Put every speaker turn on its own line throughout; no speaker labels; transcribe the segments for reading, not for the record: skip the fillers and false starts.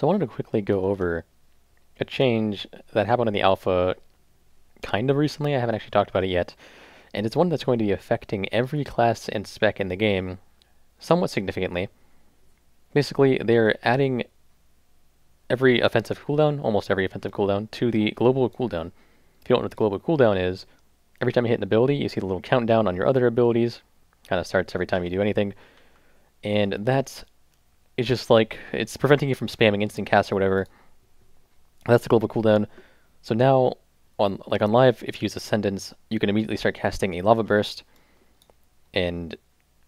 So I wanted to quickly go over a change that happened in the alpha kind of recently. I haven't actually talked about it yet. And it's one that's going to be affecting every class and spec in the game somewhat significantly. Basically, they're adding every offensive cooldown, almost every offensive cooldown, to the global cooldown. If you don't know what the global cooldown is, every time you hit an ability, you see the little countdown on your other abilities. Kind of starts every time you do anything. And that's it's just like, it's preventing you from spamming instant cast or whatever. That's the global cooldown. So now, on live, if you use Ascendance, you can immediately start casting a Lava Burst, and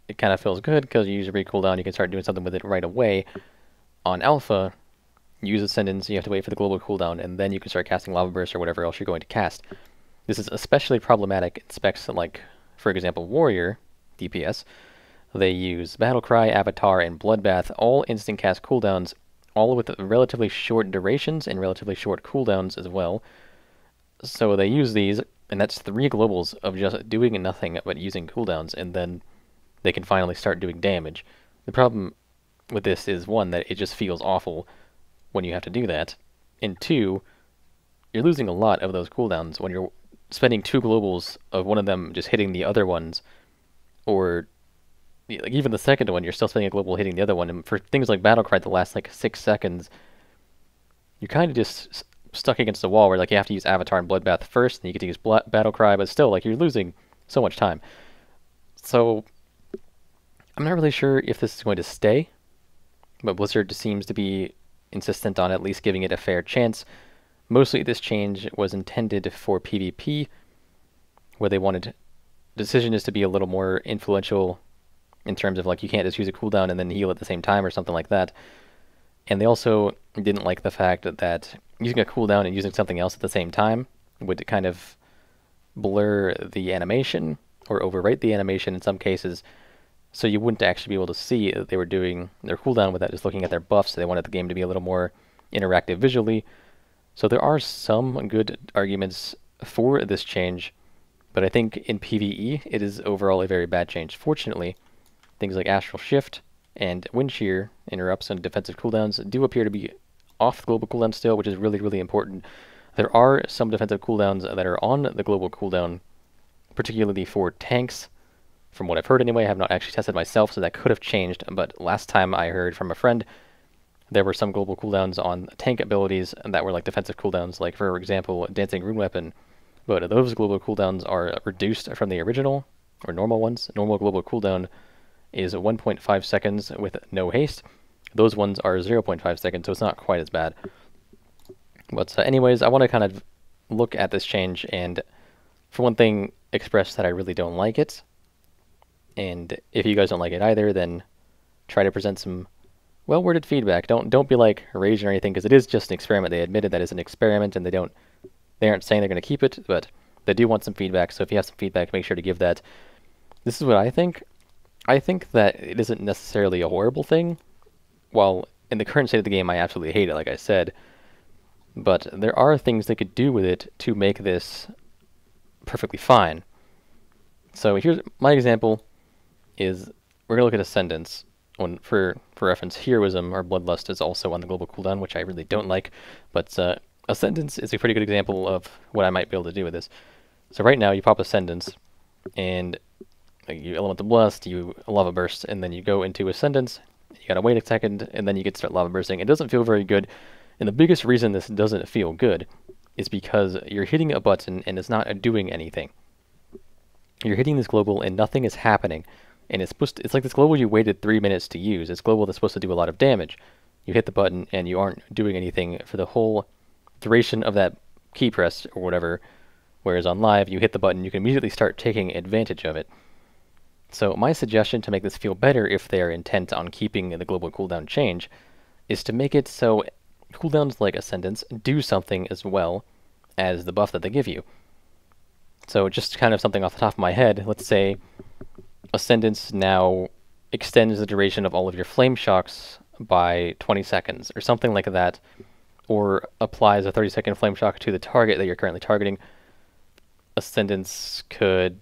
it kind of feels good because you use a cooldown, you can start doing something with it right away. On Alpha, you use Ascendance, you have to wait for the global cooldown, and then you can start casting Lava Burst or whatever else you're going to cast. This is especially problematic in specs like, for example, Warrior, DPS. They use Battlecry, Avatar, and Bloodbath, all instant cast cooldowns, all with relatively short durations and relatively short cooldowns as well. So they use these, and that's 3 globals of just doing nothing but using cooldowns, and then they can finally start doing damage. The problem with this is, 1, that it just feels awful when you have to do that, and 2, you're losing a lot of those cooldowns when you're spending 2 globals of one of them just hitting the other ones, or like even the second one, you're still spending a global hitting the other one, and for things like Battlecry, the last like 6 seconds, you're kind of just stuck against the wall where like you have to use Avatar and Bloodbath first, and you get to use Battlecry, but still, like, you're losing so much time. So I'm not really sure if this is going to stay, but Blizzard seems to be insistent on at least giving it a fair chance. Mostly this change was intended for PvP, where they wanted decisions to be a little more influential in terms of, like, you can't just use a cooldown and then heal at the same time or something like that. And they also didn't like the fact that using a cooldown and using something else at the same time would kind of blur the animation or overwrite the animation in some cases, so you wouldn't actually be able to see that they were doing their cooldown without just looking at their buffs. So they wanted the game to be a little more interactive visually. So there are some good arguments for this change, but I think in PvE it is overall a very bad change. Fortunately, things like Astral Shift and Wind Shear interrupts and defensive cooldowns do appear to be off the global cooldown still, which is really, really important. There are some defensive cooldowns that are on the global cooldown, particularly for tanks. From what I've heard anyway, I have not actually tested myself, so that could have changed, but last time I heard from a friend, there were some global cooldowns on tank abilities that were like defensive cooldowns, like for example, Dancing Rune Weapon, but those global cooldowns are reduced from the original, or normal ones. Normal global cooldown is 1.5 seconds with no haste. Those ones are 0.5 seconds, so it's not quite as bad. But anyways, I want to kind of look at this change and, for one thing, express that I really don't like it. And if you guys don't like it either, then try to present some well-worded feedback. Don't be like raging or anything, because it is just an experiment. They admitted that it's an experiment, and they aren't saying they're going to keep it, but they do want some feedback. So if you have some feedback, make sure to give that. This is what I think. I think that it isn't necessarily a horrible thing. While in the current state of the game, I absolutely hate it, like I said. But there are things they could do with it to make this perfectly fine. So here's my example. Is we're gonna look at Ascendance. For reference, Heroism or Bloodlust is also on the global cooldown, which I really don't like. But Ascendance is a pretty good example of what I might be able to do with this. So right now, you pop Ascendance, and you Elemental Blast, you Lava Burst, and then you go into Ascendance. You gotta wait a second, and then you get to start Lava Bursting. It doesn't feel very good, and the biggest reason this doesn't feel good is because you're hitting a button and it's not doing anything. You're hitting this global and nothing is happening. And it's like this global you waited 3 minutes to use. It's global that's supposed to do a lot of damage. You hit the button and you aren't doing anything for the whole duration of that key press or whatever. Whereas on live, you hit the button, you can immediately start taking advantage of it. So my suggestion to make this feel better, if they're intent on keeping the global cooldown change, is to make it so cooldowns like Ascendance do something as well as the buff that they give you. So just kind of something off the top of my head, let's say Ascendance now extends the duration of all of your flame shocks by 20 seconds, or something like that, or applies a 30-second flame shock to the target that you're currently targeting. Ascendance could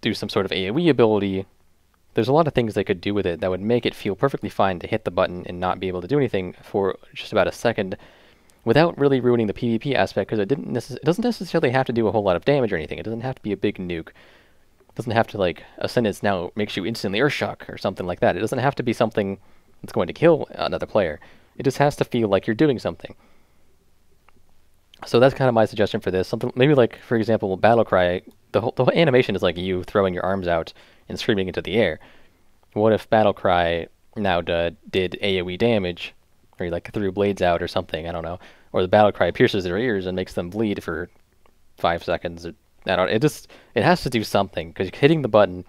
do some sort of AoE ability there's a lot of things they could do with it that would make it feel perfectly fine to hit the button and not be able to do anything for just about a second without really ruining the PvP aspect, because it doesn't necessarily have to do a whole lot of damage or anything. It doesn't have to be a big nuke. It doesn't have to, like, Ascendance now makes you instantly Earthshock or something like that. It doesn't have to be something that's going to kill another player. It just has to feel like you're doing something. So that's kind of my suggestion for this. Something maybe like, for example, Battlecry. The whole animation is like you throwing your arms out and screaming into the air. What if Battlecry now did AoE damage, or he like threw blades out or something? I don't know. Or the Battlecry pierces their ears and makes them bleed for 5 seconds. I don't. It has to do something, because hitting the button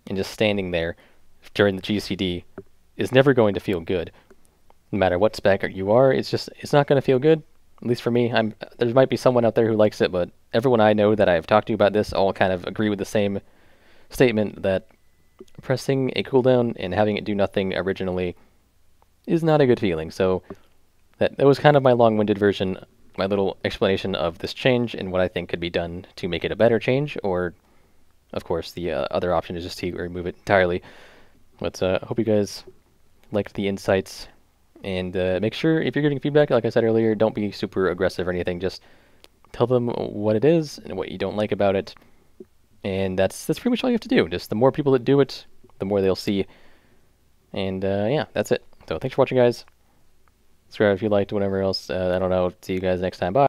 and just standing there during the GCD is never going to feel good. No matter what spec you are, it's not going to feel good. At least for me. There might be someone out there who likes it, but everyone I know that I've talked to about this all kind of agree with the same statement, that pressing a cooldown and having it do nothing originally is not a good feeling. So that was kind of my long-winded version, my little explanation of this change and what I think could be done to make it a better change, or of course the other option is just to remove it entirely. But I hope you guys liked the insights. And make sure, if you're getting feedback, like I said earlier, don't be super aggressive or anything. Just tell them what it is and what you don't like about it. And that's pretty much all you have to do. Just the more people that do it, the more they'll see. And yeah, that's it. So thanks for watching, guys. Subscribe if you liked, whatever else. I don't know. See you guys next time. Bye.